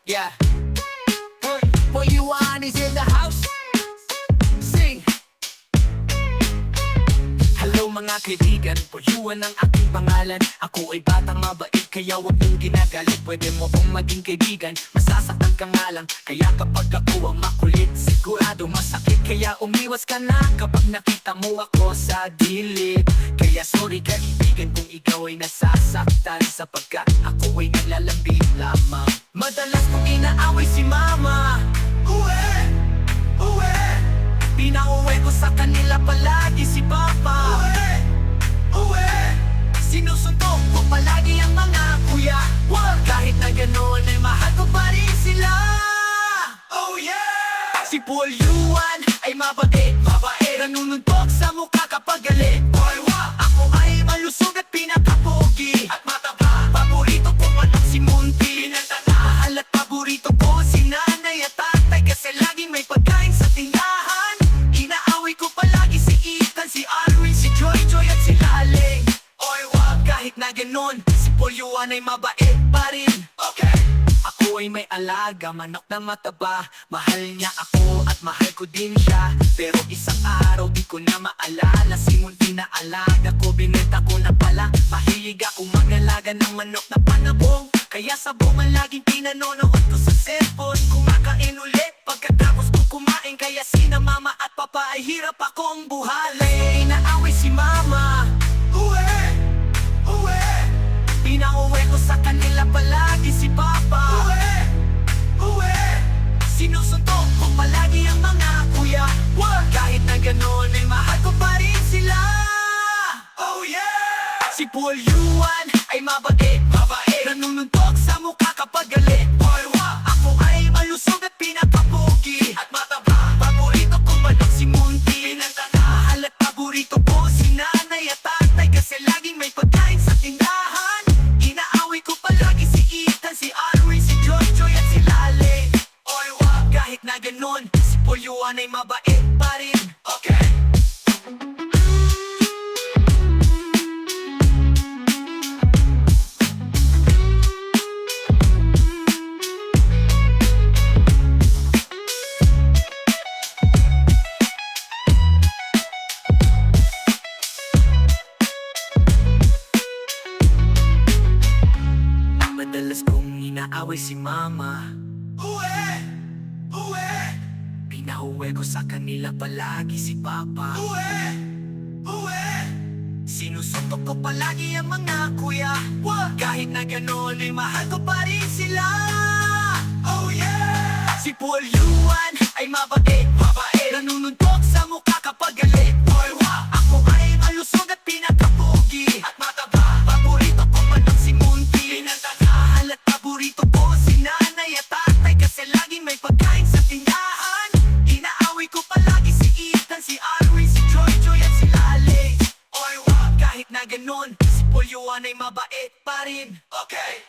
Yeah. Boy, you on is in the house. Sing. Hello mga kaibigan, Poyuan ang aking pangalan. Ako ay batang mabait, kaya huwag mong ginagalit. Pwede mo kong maging kaibigan, masasaktan ka nga lang. Kaya kapag ako ang makulit, sigurado masakit. Kaya umiwas ka na kapag nakita mo ako sa dilim. Kaya sorry kaibigan kung ikaw ay nasasaktan, sapagkat ako ay nalalambing lamang. Madalas kong inaaway si mama. Uwe, uwe. Pinauwi ko sa kanila palagi si papa. Uwe, uwe. Sinusuntok ko palagi ang mga kuya. Kahit na ganoon ay mahal ko pa rin sila. Oh yeah! Si Poyuan ay mabait, nanununtok sa mukha kapag galit. Ako ay malusog at pinakapogi at mataba. Paborito ko man ang si Munti. Mahal at paborito ko si nanay at tatay, kasi laging may pagkain sa tindahan. Inaaway ko palagi si Ethan, si Alwin, si Joy at si Laling. Kahit na ganon, si Poyuan ay mabait pa rin. Okay. Ako ay may alaga, manok na mataba. Mahal niya ako at mahal ko din siya. Pero isang araw di ko na maalala, si Munti na alaga ko, binenta ko na pala. Mahilig akong mag-alaga ng manok na panabong, kaya sa bunga laging pinanonood ko sa cellphone. Kumakain ulit pagkatapos ko kumain, kaya sina mama at papa ay hirap akong buhalay. Inaaway si mama. Uwe, uwe. Pinauwi ko sa kanila palagi si papa. Uwe, uwe. Sinusuntok ko palagi ang mga kuya. Kahit na ganoon ay mahal ko pa rin sila. Oh yeah! Si Poyuan ay mabait, nanununtok sa mukha kapag galit. Ako ay malusog at pinakapogi at mataba. Paborito ko manok si Munti. Mahal at paborito ko si nanay at tatay, kasi laging may pagkain sa tindahan. Inaaway ko palagi si Ethan, si Alwin, si Joy at si Laling. Kahit na ganon, si Poyuan ay mabait pa rin. Okay. Madalas kong inaaway si mama. Uwe, uwe. Pinauwi ko sa kanila palagi si papa. Uwe, uwe. Sinusuntok ko palagi ang mga kuya. Kahit na ganoon ay mahal ko pa rin sila. Oh yeah! Si Poyuan ay mabait, nanununtok sa mukha kapag galit. Ako ay malusog at pinakapogi at mataba. Paborito ko manok si Munti. Mahal at paborito ko si nanay at tatay, kasi laging may pagkain sa tindahan. Inaaway ko palagi si Ethan, si Alwin, si Joy at si Laling. Kahit na ganon, si Poyuan ay mabait pa rin. Okay.